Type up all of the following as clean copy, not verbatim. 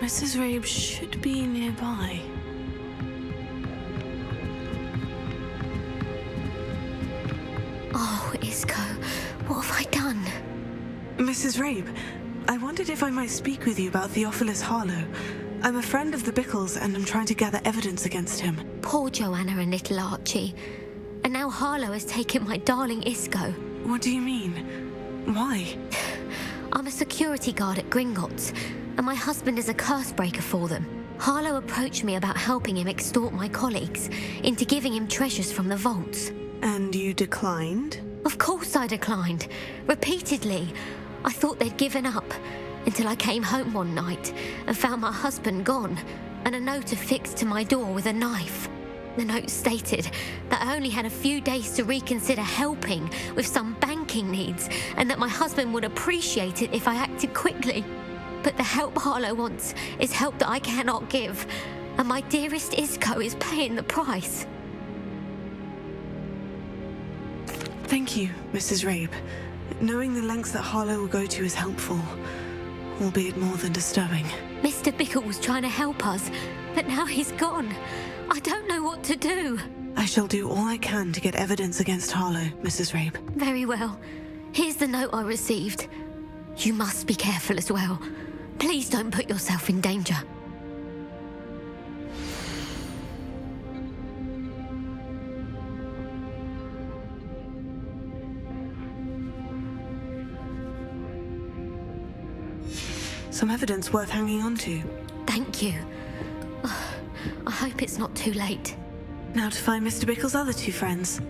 Mrs. Rabe should be nearby. Oh, Isco, what have I done? Mrs. Rabe, I wondered if I might speak with you about Theophilus Harlow. I'm a friend of the Bickles and I'm trying to gather evidence against him. Poor Joanna and little Archie. And now Harlow has taken my darling Isco. What do you mean? Why? I'm a security guard at Gringotts, and my husband is a curse breaker for them. Harlow approached me about helping him extort my colleagues into giving him treasures from the vaults. And you declined? Of course I declined. Repeatedly. I thought they'd given up, until I came home one night and found my husband gone, and a note affixed to my door with a knife. The note stated that I only had a few days to reconsider helping with some banking needs, and that my husband would appreciate it if I acted quickly. But the help Harlow wants is help that I cannot give, and my dearest Isco is paying the price. Thank you, Mrs. Rabe. Knowing the lengths that Harlow will go to is helpful, albeit more than disturbing. Mr. Bickle was trying to help us, but now he's gone. I don't know what to do. I shall do all I can to get evidence against Harlow, Mrs. Rabe. Very well. Here's the note I received. You must be careful as well. Please don't put yourself in danger. Some evidence worth hanging on to. Thank you. I hope it's not too late. Now to find Mr. Bickle's other two friends.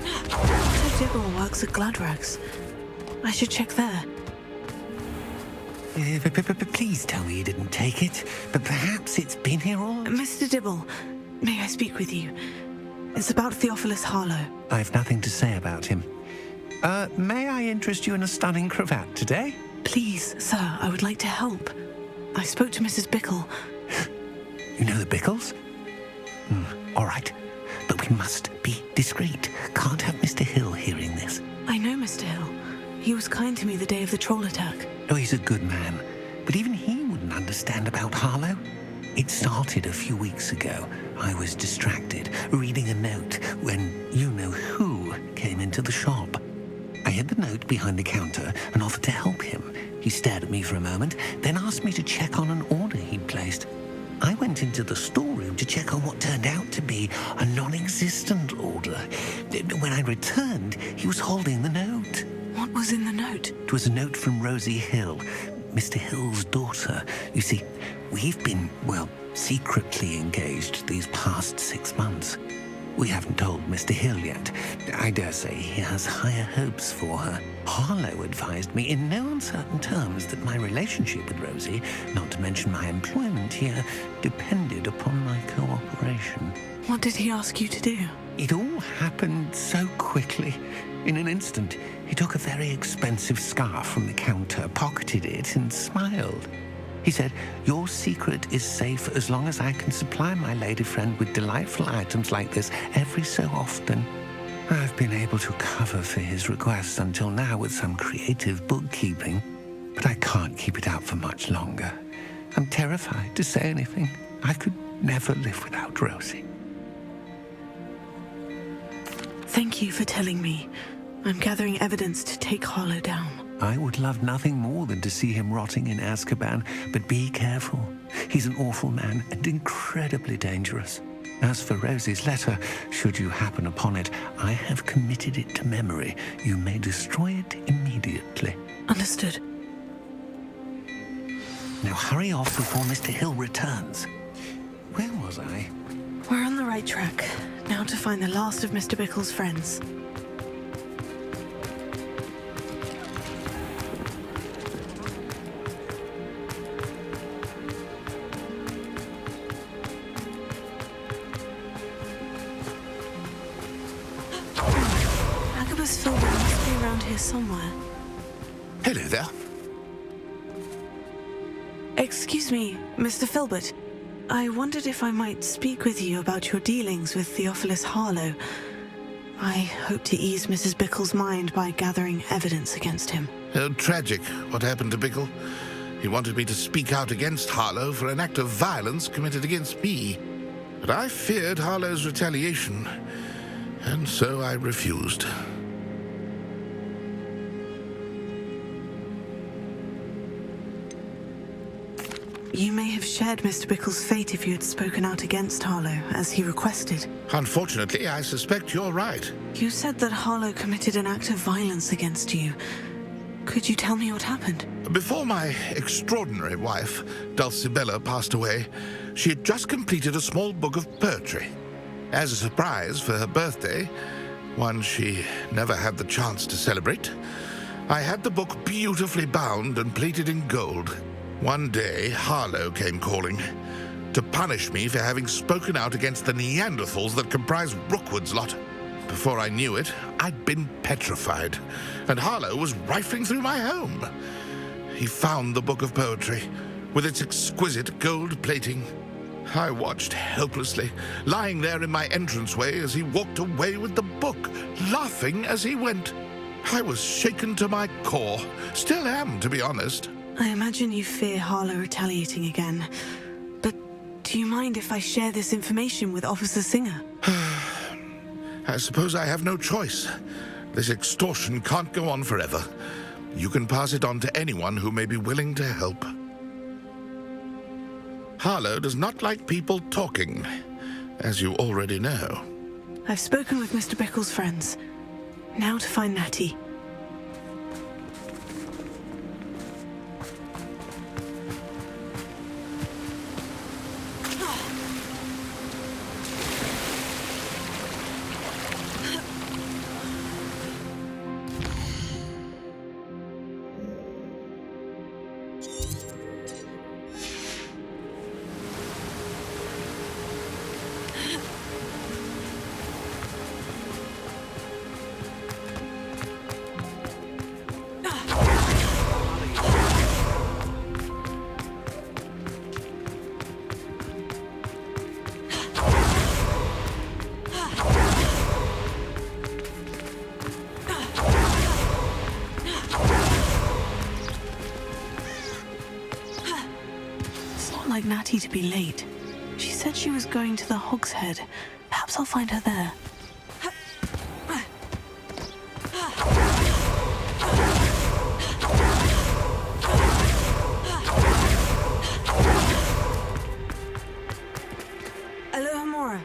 Mr. Dibble works at Gladrags. I should check there. Please tell me you didn't take it. But perhaps it's been here all... Mr. Dibble, may I speak with you? It's about Theophilus Harlow. I've nothing to say about him. May I interest you in a stunning cravat today? Please, sir, I would like to help. I spoke to Mrs. Bickle. You know the Bickles? All right. But we must be discreet. Can't have Mr. Hill hearing this. I know Mr. Hill. He was kind to me the day of the troll attack. Oh, he's a good man. But even he wouldn't understand about Harlow. It started a few weeks ago. I was distracted, reading a note, when you-know-who came into the shop. I hid the note behind the counter and offered to help him. He stared at me for a moment, then asked me to check on an order he'd placed. I went into the storeroom to check on what turned out to be a non-existent order. When I returned, he was holding the note. What was in the note? It was a note from Rosie Hill, Mr. Hill's daughter. You see, we've been, secretly engaged these past 6 months. We haven't told Mr. Hill yet. I dare say he has higher hopes for her. Harlow advised me in no uncertain terms that my relationship with Rosie, not to mention my employment here, depended upon my cooperation. What did he ask you to do? It all happened so quickly. In an instant, he took a very expensive scarf from the counter, pocketed it, and smiled. He said, "Your secret is safe as long as I can supply my lady friend with delightful items like this every so often." I've been able to cover for his requests until now with some creative bookkeeping, but I can't keep it out for much longer. I'm terrified to say anything. I could never live without Rosie. Thank you for telling me. I'm gathering evidence to take Harlow down. I would love nothing more than to see him rotting in Azkaban, but be careful. He's an awful man and incredibly dangerous. As for Rosie's letter, should you happen upon it, I have committed it to memory. You may destroy it immediately. Understood. Now hurry off before Mr. Hill returns. Where was I? We're on the right track. Now to find the last of Mr. Bickle's friends. Agabus Filbert must be around here somewhere. Hello there. Excuse me, Mr. Filbert. I wondered if I might speak with you about your dealings with Theophilus Harlow. I hope to ease Mrs. Bickle's mind by gathering evidence against him. Oh, tragic what happened to Bickle. He wanted me to speak out against Harlow for an act of violence committed against me. But I feared Harlow's retaliation, and so I refused. You may have shared Mr. Bickle's fate if you had spoken out against Harlow, as he requested. Unfortunately, I suspect you're right. You said that Harlow committed an act of violence against you. Could you tell me what happened? Before my extraordinary wife, Dulcibella, passed away, she had just completed a small book of poetry. As a surprise for her birthday, one she never had the chance to celebrate, I had the book beautifully bound and plated in gold. One day, Harlow came calling to punish me for having spoken out against the Neanderthals that comprise Rookwood's lot. Before I knew it, I'd been petrified, and Harlow was rifling through my home. He found the book of poetry, with its exquisite gold plating. I watched helplessly, lying there in my entranceway as he walked away with the book, laughing as he went. I was shaken to my core, still am, to be honest. I imagine you fear Harlow retaliating again. But do you mind if I share this information with Officer Singer? I suppose I have no choice. This extortion can't go on forever. You can pass it on to anyone who may be willing to help. Harlow does not like people talking, as you already know. I've spoken with Mr. Bickle's friends. Now to find Natty. Like Natty to be late. She said she was going to the Hog's Head. Perhaps I'll find her there. Aloha Mora.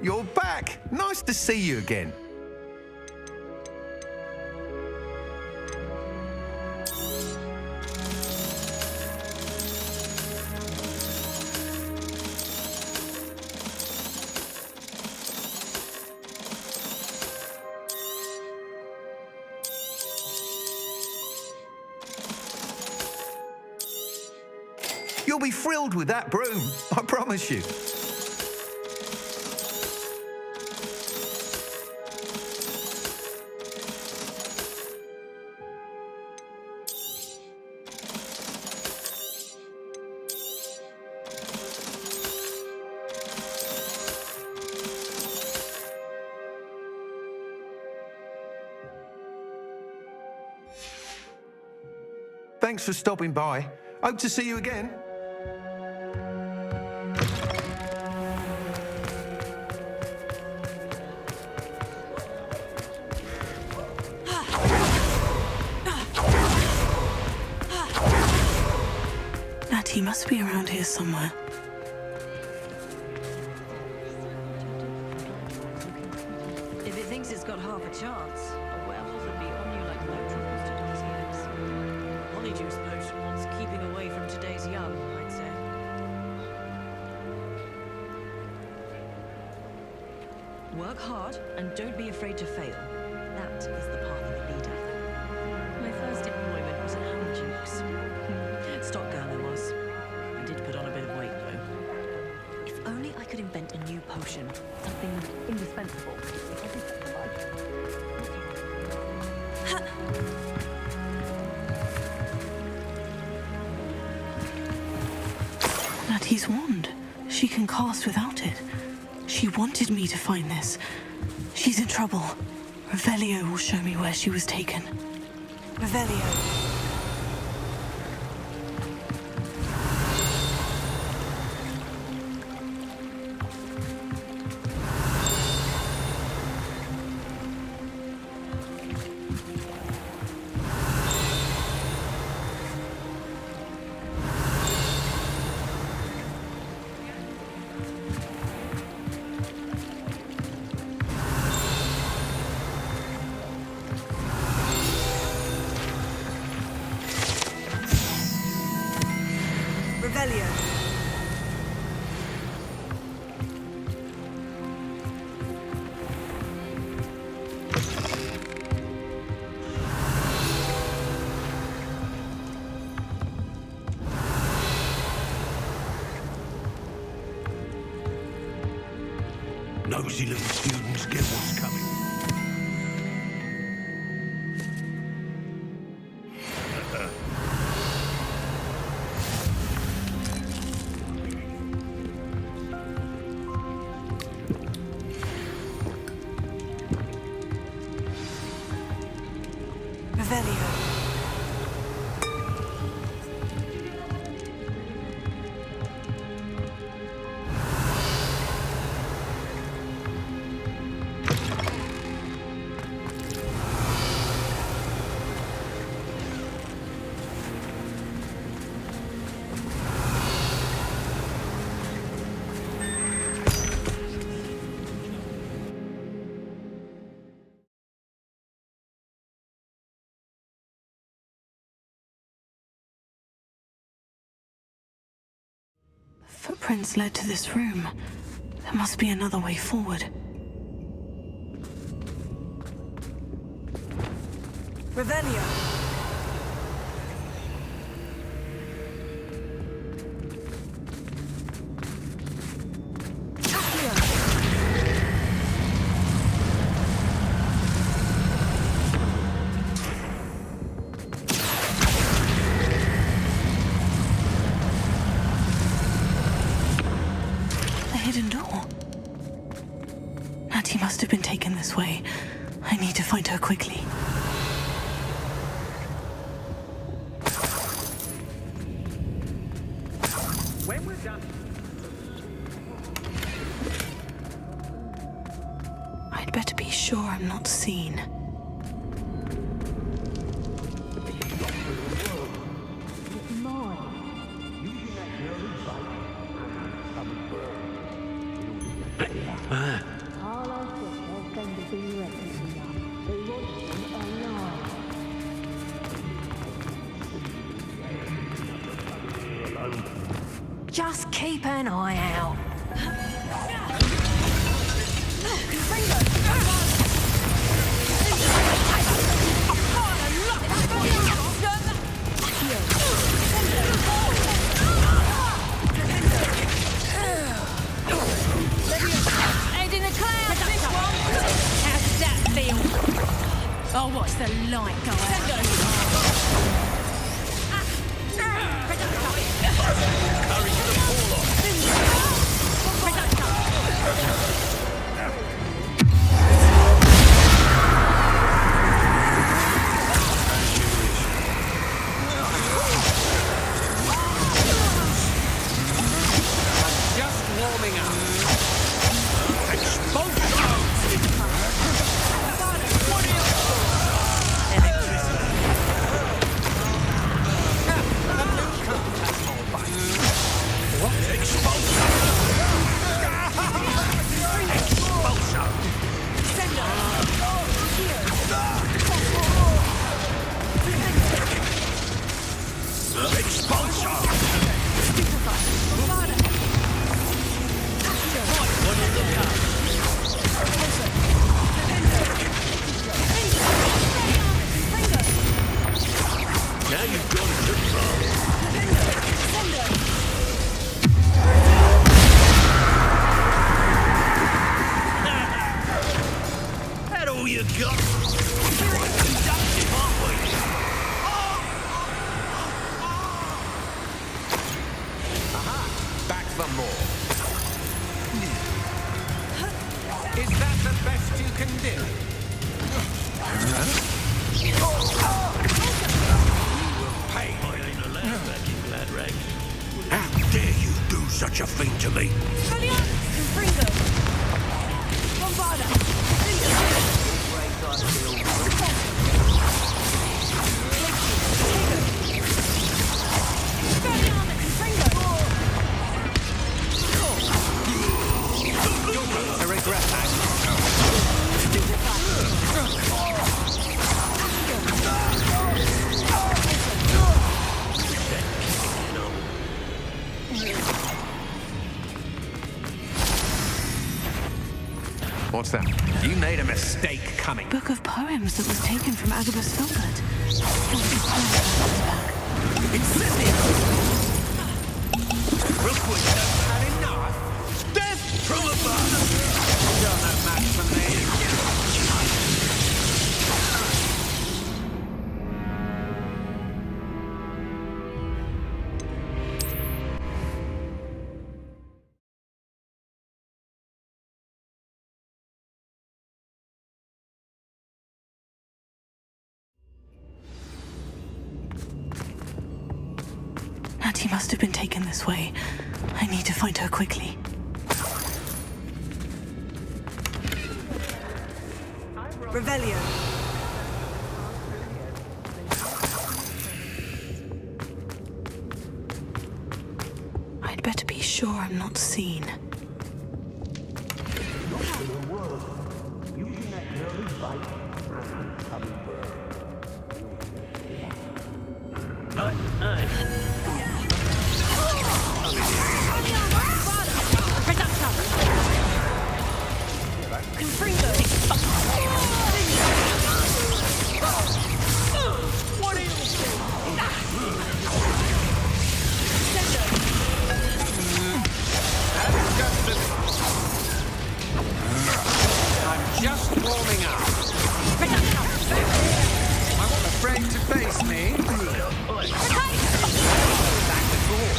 You're back! Nice to see you again. You'll be thrilled with that broom, I promise you. Thanks for stopping by. Hope to see you again. Natty must be around here somewhere. If it thinks it's got half a chance, a werewolf would be on you like no troubles to does eggs. Polyjuice potion wants keeping away from today's young, I'd say. Work hard and don't be afraid to fail. That is the path of a leader. My first employment was at Hogwarts. Stock girl I was. I did put on a bit of weight though. If only I could invent a new potion, something indispensable. Natty's wand. She can cast without it. She wanted me to find this. She's in trouble. Revelio will show me where she was taken. Revelio. Nosy little students get what's coming. Revelio. Footprints led to this room. There must be another way forward. Revelio! Hidden door. Natty must have been taken this way. I need to find her quickly. When we're done. I'd better be sure I'm not seen. Just keep an eye out. more. Is that the best you can do? You will pay. I ain't allowed back in glad rags. How dare you do such a thing to me? I regret that. What's that? You made a mistake coming. Book of poems that was taken from Agabus Filbert. He'll be thrilled to have this back. Incendio! Real quick, that's not enough. Death from above! You're no match for me. Natty must have been taken this way. I need to find her quickly. Revelio. I'd better be sure I'm not seen. I'm just warming up. I'm not afraid to face me. Back the door.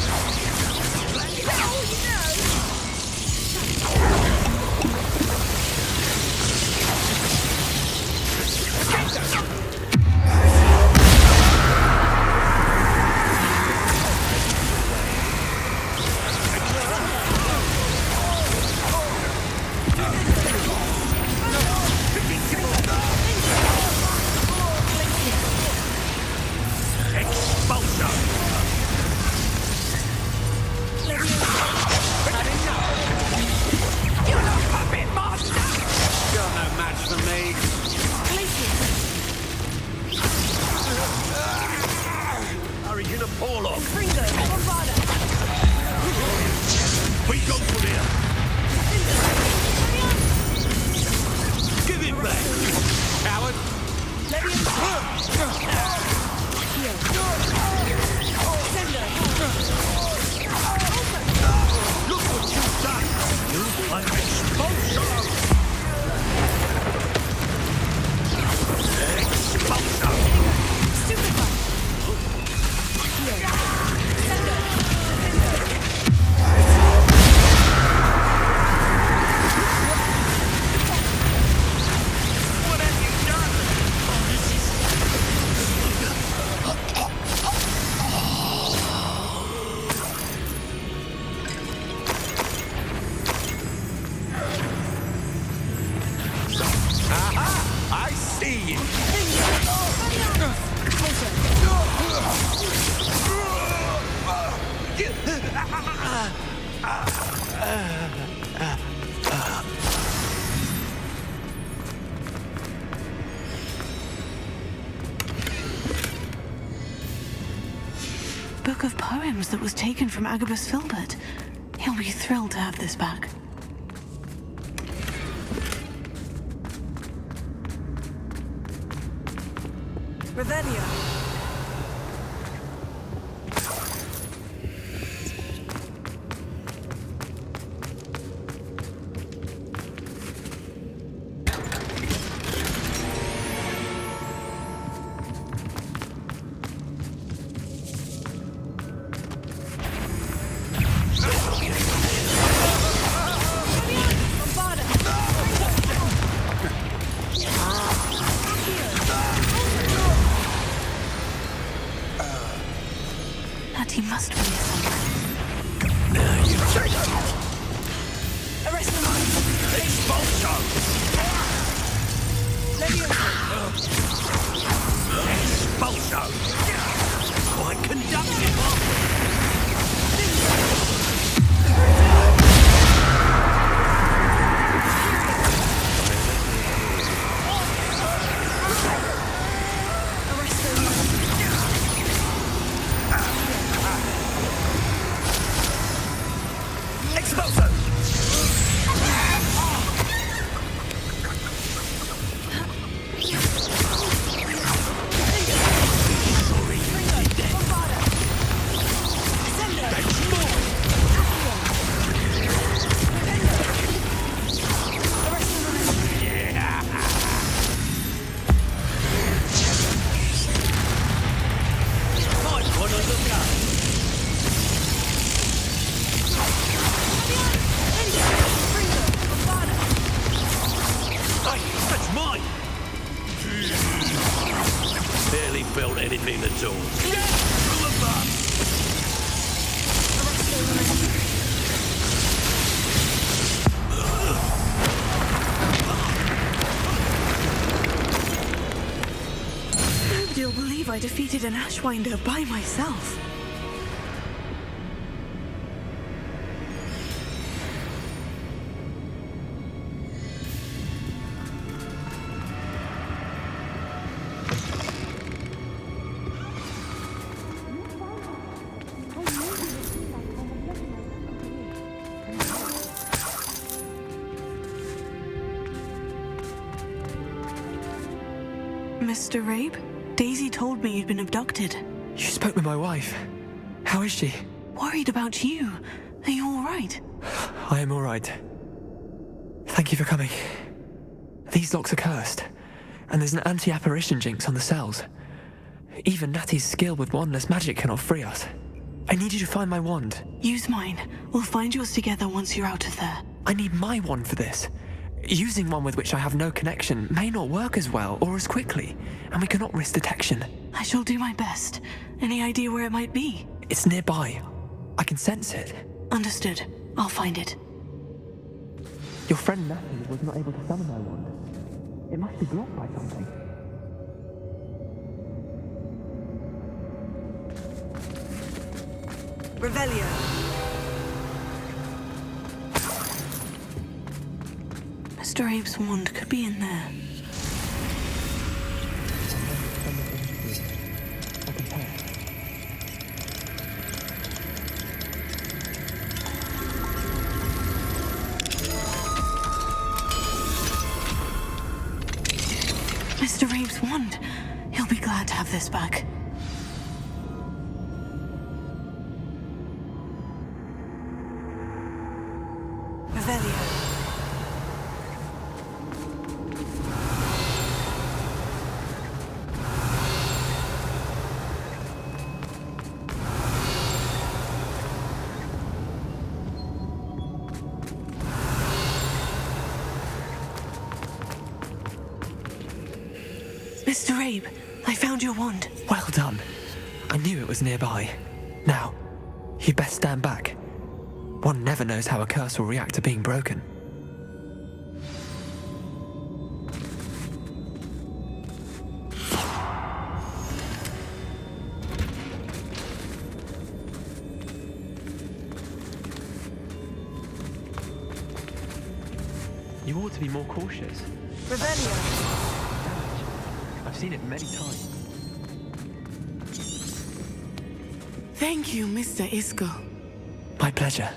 Book of poems that was taken from Agabus Filbert. He'll be thrilled to have this back. Revelio. That's mine! Barely felt anything at all. From above! Nobody'll believe I defeated an Ashwinder by myself. Mr. Rabe, Daisy told me you'd been abducted. You spoke with my wife. How is she? Worried about you. Are you all right? I am all right. Thank you for coming. These locks are cursed, and there's an anti-apparition jinx on the cells. Even Natty's skill with wandless magic cannot free us. I need you to find my wand. Use mine. We'll find yours together once you're out of there. I need my wand for this. Using one with which I have no connection may not work as well or as quickly, and we cannot risk detection. I shall do my best. Any idea where it might be? It's nearby. I can sense it. Understood. I'll find it. Your friend Natty was not able to summon my wand. It must be blocked by something. Revelio. Mr. Abe's wand could be in there. Mr. Abe's wand. He'll be glad to have this back. Revelio. Mr. Abe, I found your wand. Well done. I knew it was nearby. Now, you'd best stand back. One never knows how a curse will react to being broken. You ought to be more cautious. Revelio. I've seen it many times. Thank you, Mr. Iskel. My pleasure.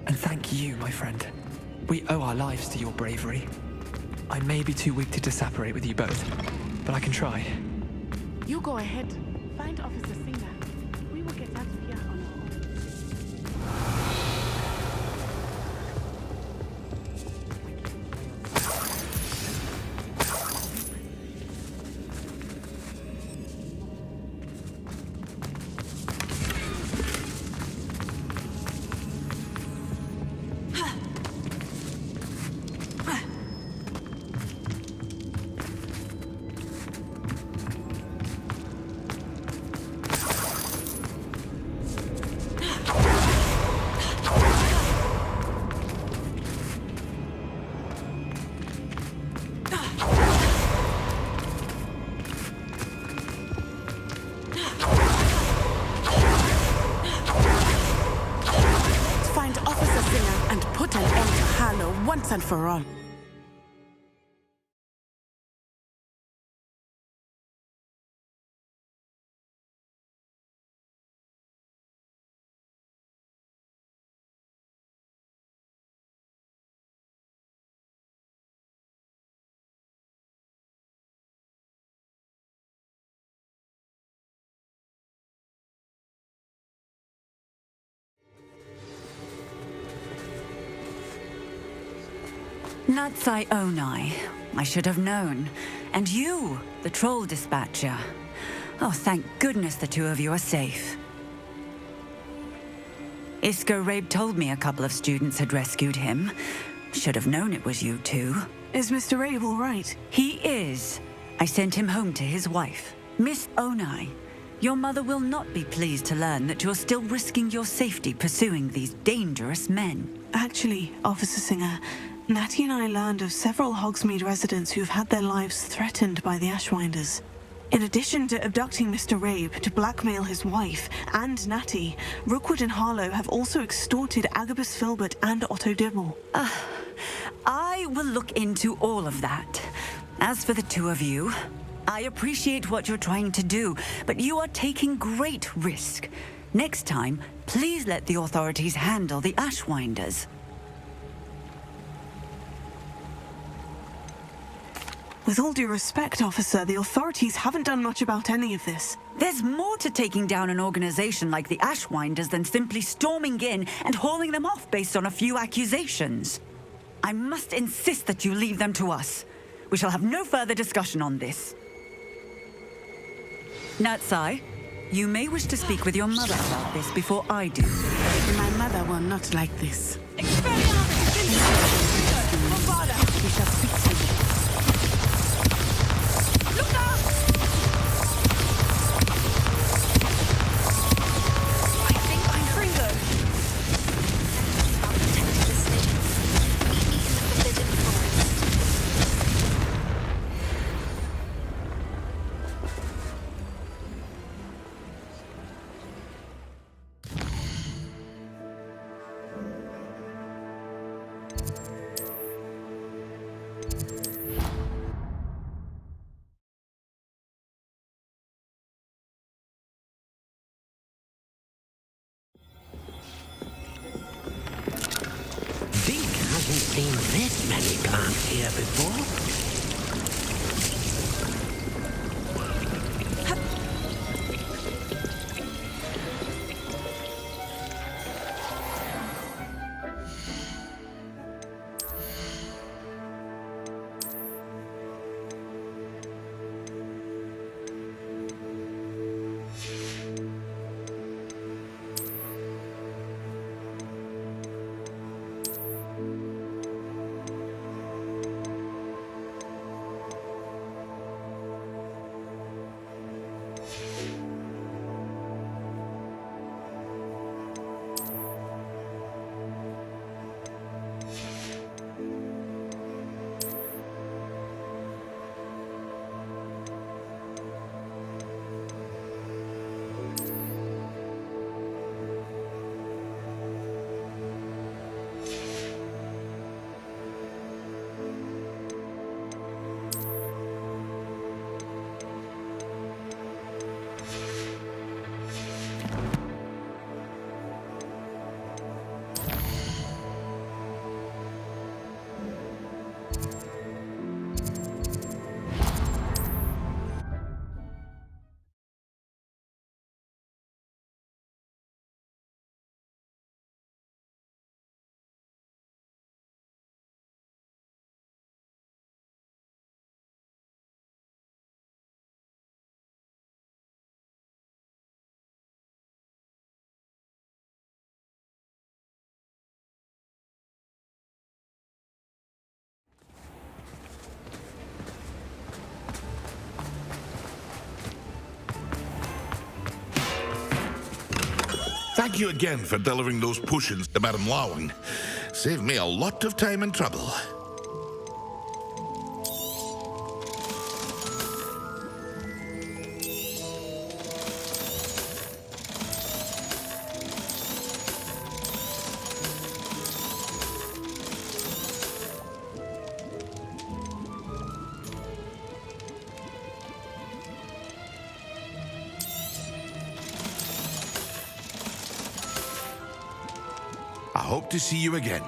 And thank you, my friend. We owe our lives to your bravery. I may be too weak to disapparate with you both, but I can try. You go ahead. Find Officer Singer. We will get out of here on our own. Find Officer Singer and put an end to Harlow once and for all. Natsai Onai. I should have known. And you, the troll dispatcher. Oh, thank goodness the two of you are safe. Isco Rabe told me a couple of students had rescued him. Should have known it was you two. Is Mr. Rabe all right? He is. I sent him home to his wife. Miss Onai, your mother will not be pleased to learn that you're still risking your safety pursuing these dangerous men. Actually, Officer Singer, Natty and I learned of several Hogsmeade residents who've had their lives threatened by the Ashwinders. In addition to abducting Mr. Rabe to blackmail his wife and Natty, Rookwood and Harlow have also extorted Agabus Filbert and Otto Dibble. I will look into all of that. As for the two of you, I appreciate what you're trying to do, but you are taking great risk. Next time, please let the authorities handle the Ashwinders. With all due respect, officer, the authorities haven't done much about any of this. There's more to taking down an organization like the Ashwinders than simply storming in and hauling them off based on a few accusations. I must insist that you leave them to us. We shall have no further discussion on this. Natsai, you may wish to speak with your mother about this before I do. My mother will not like this. We shall speak soon. Look out! I think I'm Fringo. I'll protect the city. Meet me in the Forbidden Forest. Vic hasn't seen this many plants here before. Thank you again for delivering those potions to Madame Lawing. Saved me a lot of time and trouble. I hope to see you again.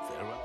Farewell.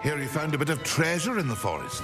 Here he found a bit of treasure in the forest.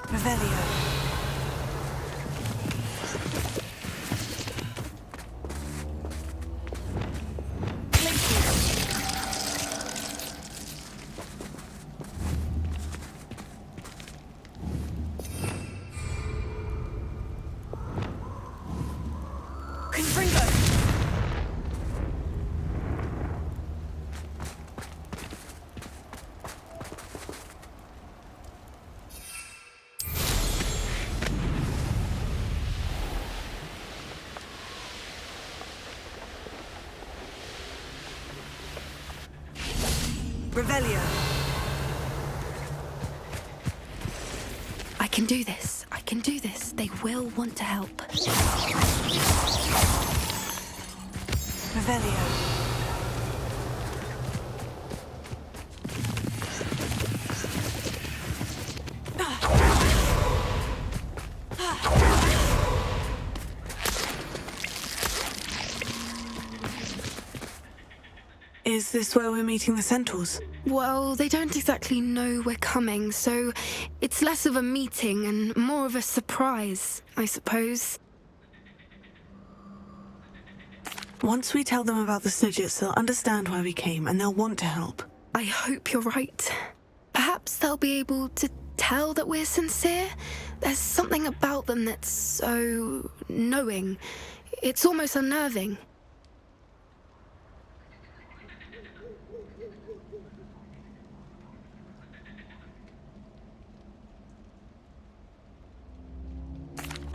Revelio. Revelio. I can do this. I can do this. They will want to help. Revelio. Is this where we're meeting the centaurs? Well, they don't exactly know we're coming, so it's less of a meeting and more of a surprise, I suppose. Once we tell them about the Snidgets, they'll understand why we came and they'll want to help. I hope you're right. Perhaps they'll be able to tell that we're sincere. There's something about them that's so knowing. It's almost unnerving.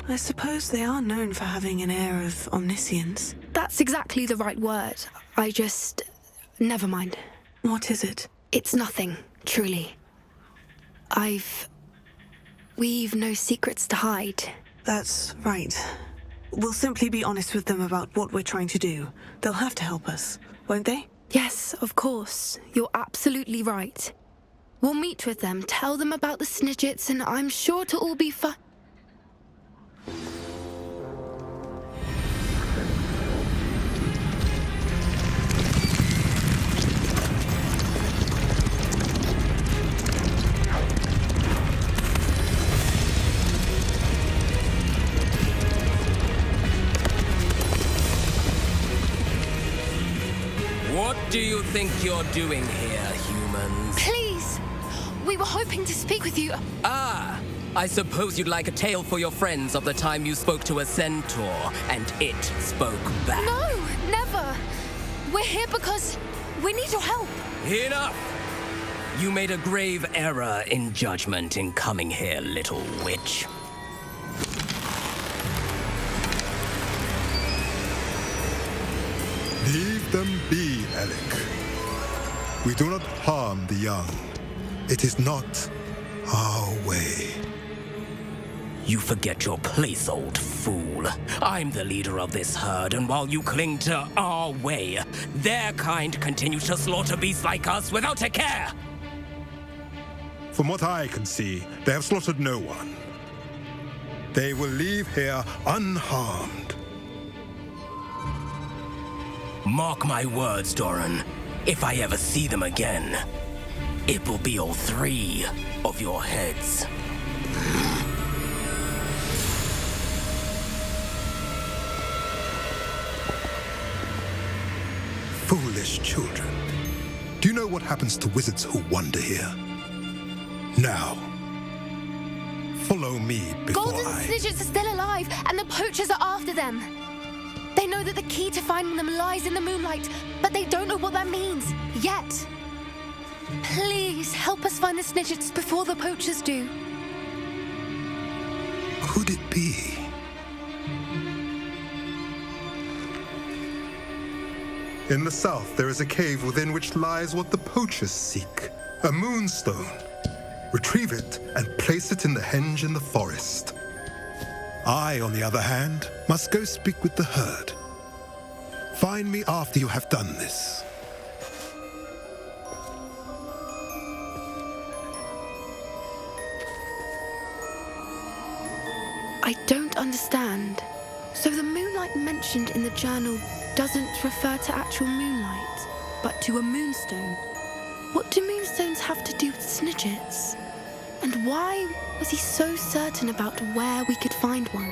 I suppose they are known for having an air of omniscience. That's exactly the right word. I just... never mind. What is it? It's nothing, truly. We've no secrets to hide. That's right. We'll simply be honest with them about what we're trying to do. They'll have to help us, won't they? Yes, of course. You're absolutely right. We'll meet with them, tell them about the Snidgets, and I'm sure to all be fine. What do you think you're doing here, humans? Please! We were hoping to speak with you. Ah! I suppose you'd like a tale for your friends of the time you spoke to a centaur, and it spoke back. No, never! We're here because we need your help. Enough! You made a grave error in judgment in coming here, little witch. Leave them be, Alec. We do not harm the young. It is not our way. You forget your place, old fool. I'm the leader of this herd, and while you cling to our way, their kind continues to slaughter beasts like us without a care. From what I can see, they have slaughtered no one. They will leave here unharmed. Mark my words, Doran. If I ever see them again, it will be all 3 of your heads. Foolish children. Do you know what happens to wizards who wander here? Now, follow me before Golden Snidgets are still alive, and the poachers are after them. They know that the key to finding them lies in the moonlight, but they don't know what that means, yet. Please, help us find the Snidgets before the poachers do. Could it be? In the south, there is a cave within which lies what the poachers seek. A moonstone. Retrieve it and place it in the henge in the forest. I, on the other hand, must go speak with the herd. Find me after you have done this. I don't understand. So the moonlight mentioned in the journal doesn't refer to actual moonlight, but to a moonstone. What do moonstones have to do with Snidgets? And why was he so certain about where we could find one?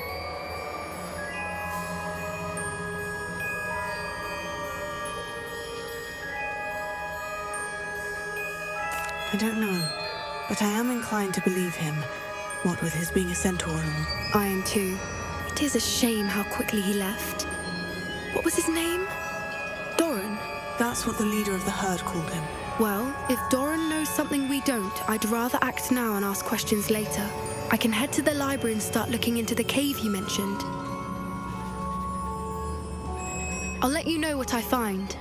I don't know, but I am inclined to believe him, what with his being a centaur and all. I am too. It is a shame how quickly he left. What was his name? Doran? That's what the leader of the herd called him. Well, if Doran knows something we don't, I'd rather act now and ask questions later. I can head to the library and start looking into the cave you mentioned. I'll let you know what I find.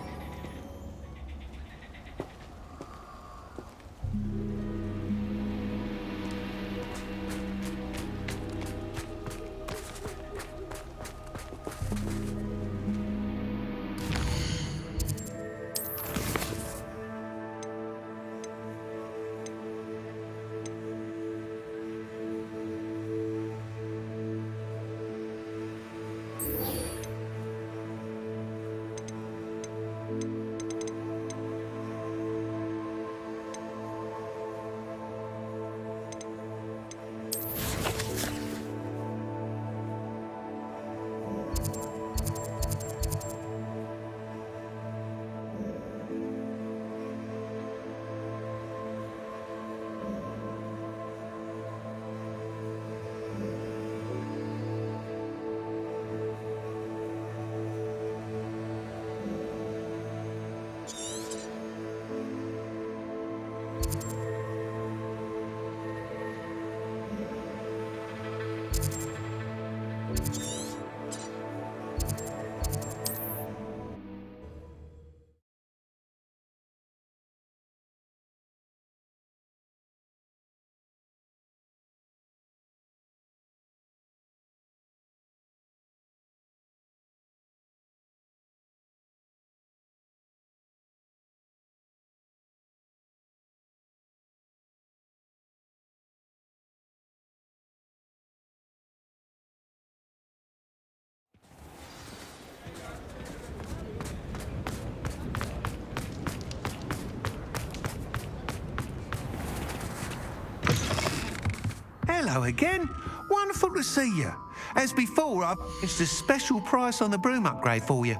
Hello again. Wonderful to see you. As before, I've fixed a special price on the broom upgrade for you.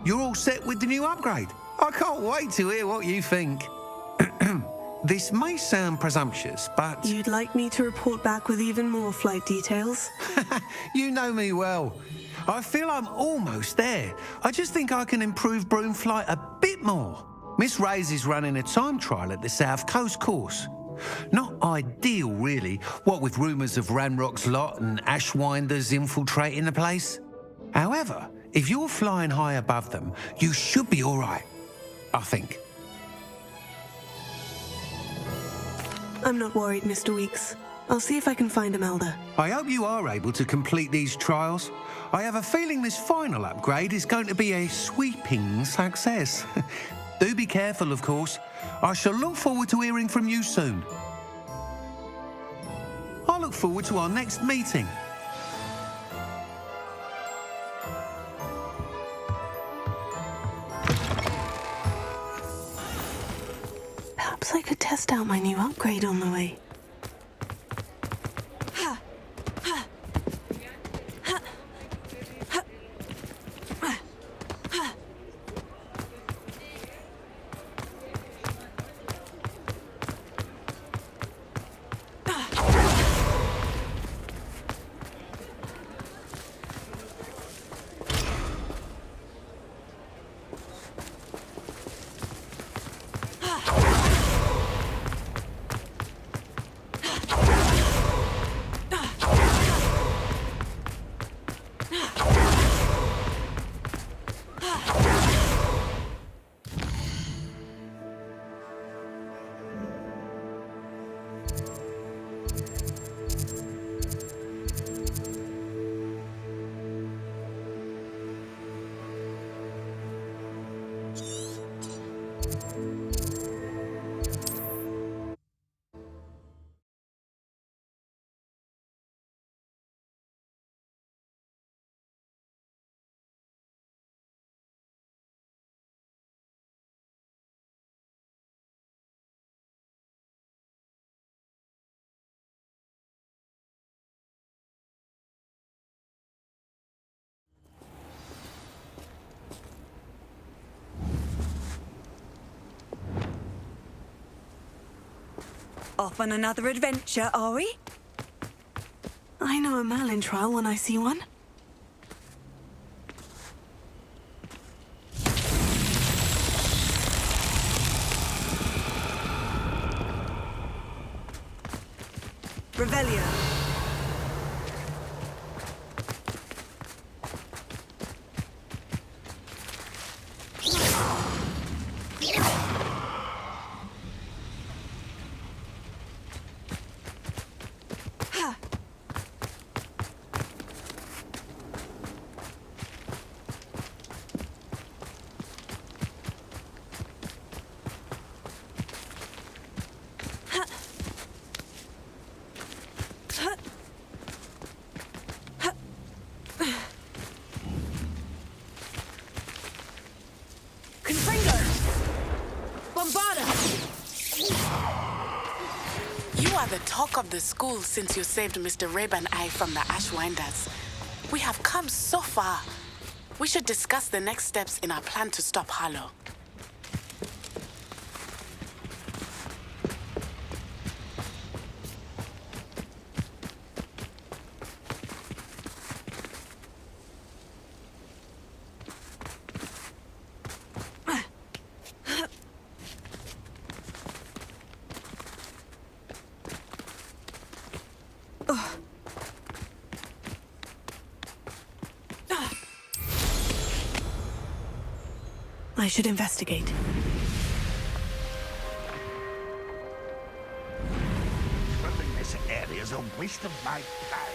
You're all set with the new upgrade. I can't wait to hear what you think. This may sound presumptuous, but... You'd like me to report back with even more flight details? You know me well. I feel I'm almost there. I just think I can improve broom flight a bit more. Miss Ray's is running a time trial at the South Coast course. Not ideal, really, what with rumours of Ranrock's lot and Ashwinders infiltrating the place. However, if you're flying high above them, you should be all right, I think. I'm not worried, Mr. Weeks. I'll see if I can find Imelda. I hope you are able to complete these trials. I have a feeling this final upgrade is going to be a sweeping success. Do be careful, of course. I shall look forward to hearing from you soon. I look forward to our next meeting. Perhaps I could test out my new upgrade on the way. Off on another adventure, are we? I know a Merlin trial when I see one. Revelio. You are the talk of the school since you saved Mr. Rabe and I from the Ashwinders. We have come so far. We should discuss the next steps in our plan to stop Harlow. I should investigate. Running this area is a waste of my time.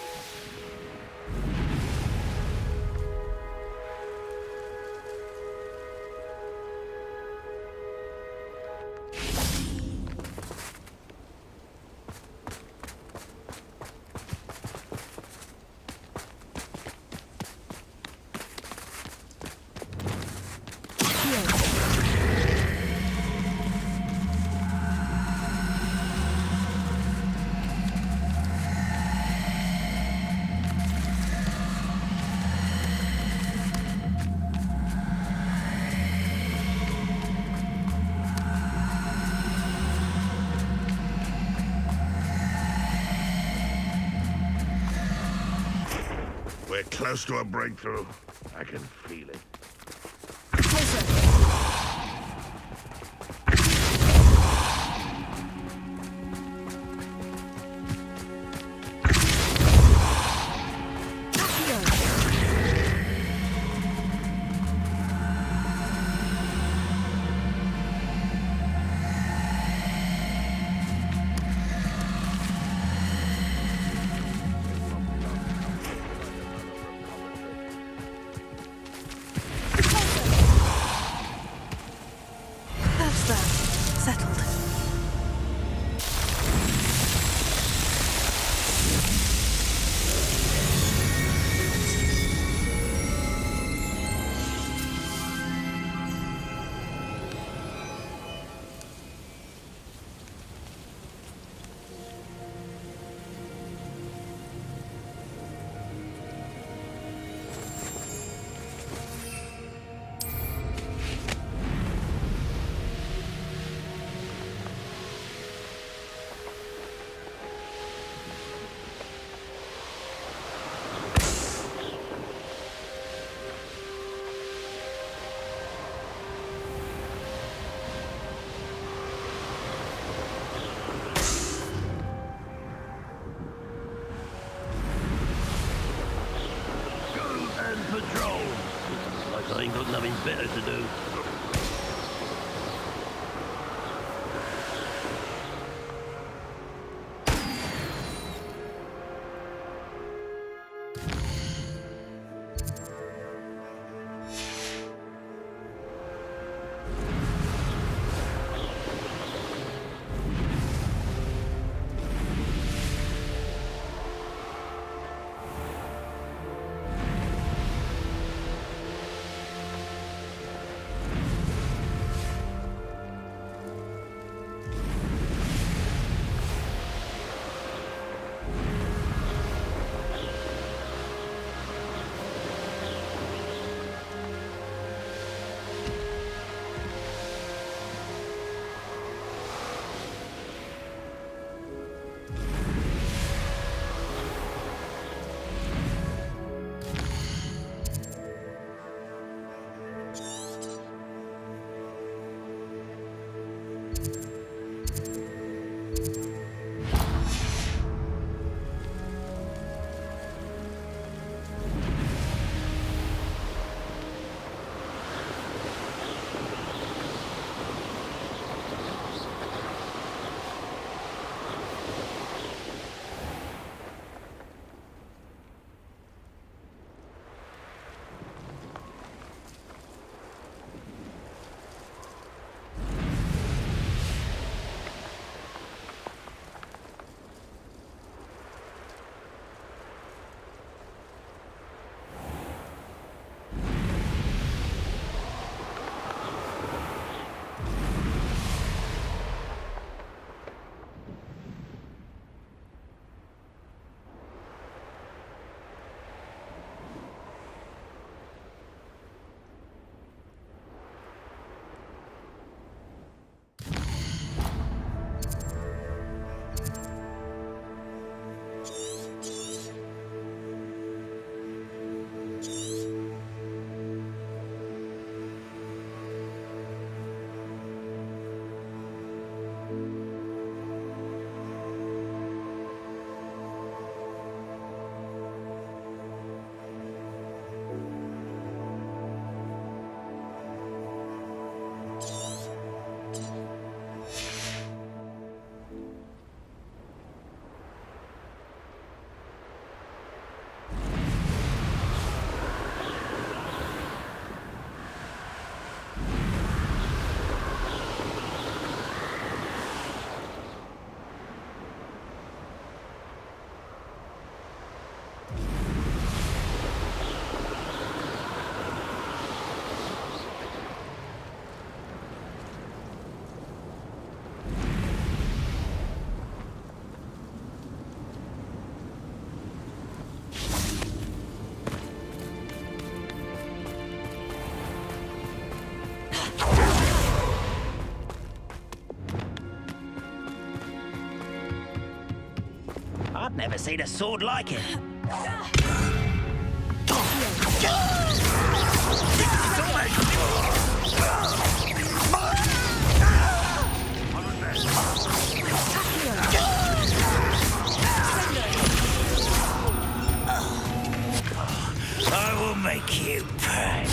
We're close to a breakthrough. I can feel it. I ain't got nothing better to do. I've never seen a sword like it. I will make you pay.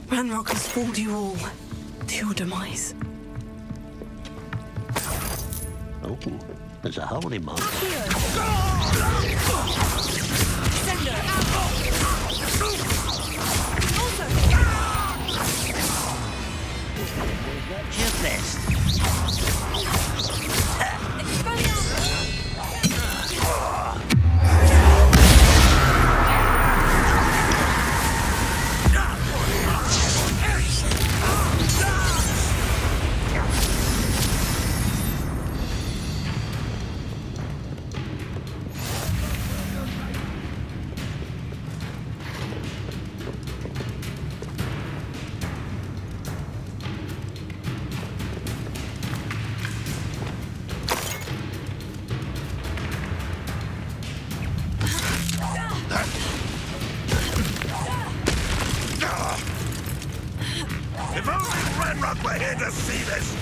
Ranrock has fooled you all to your demise. Oh, there's a hole in my... Just this. to see this!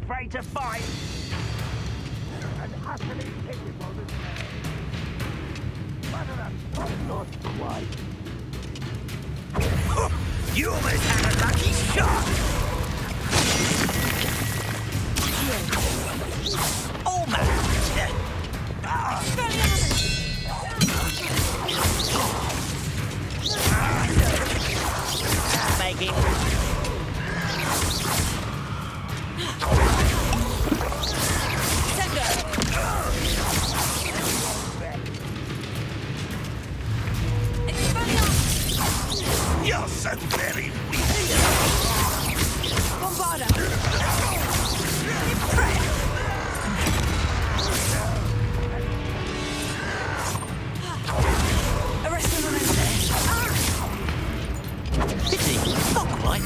Afraid to fight? And utterly pitiful as one of them not quite. You almost had a lucky shot! Almost! Making You're so very weak. Bombarda! Arrest him, Pity, not quite.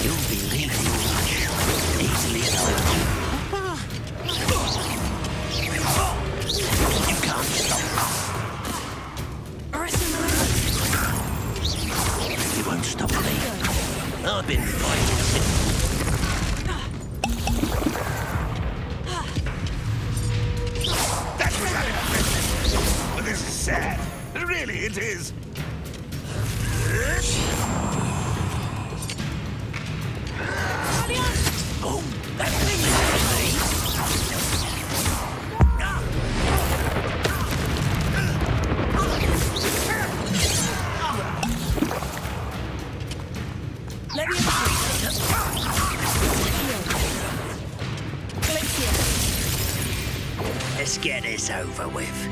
You'll be leaving lunch easily enough. You can't stop. You won't stop me. I've been fighting since. That was out of business. But this is sad. Really, it is. oh, that thing is Let's get this over with.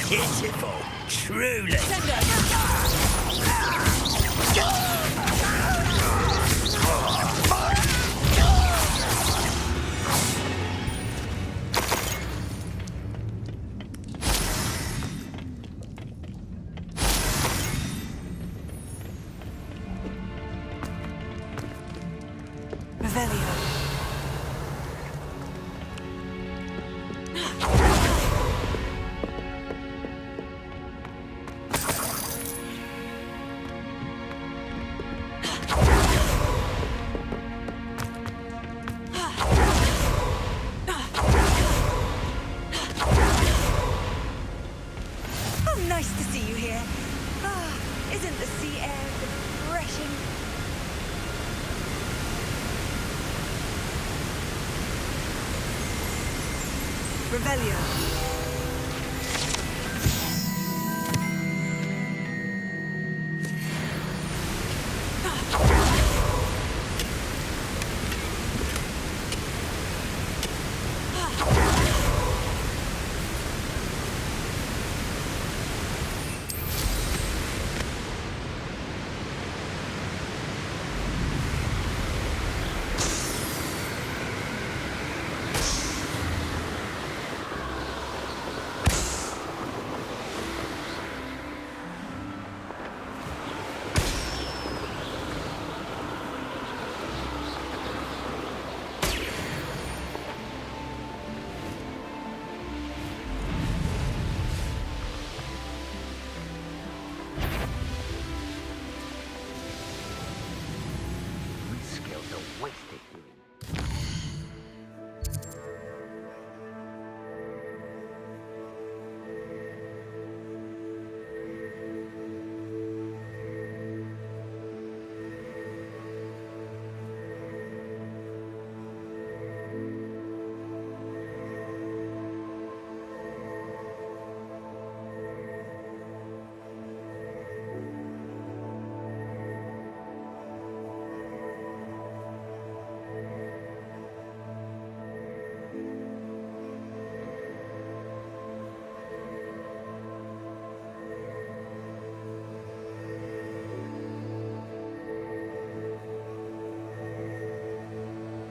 Pitiful, truly. Nice to see you here. Isn't the sea air refreshing? Revelio.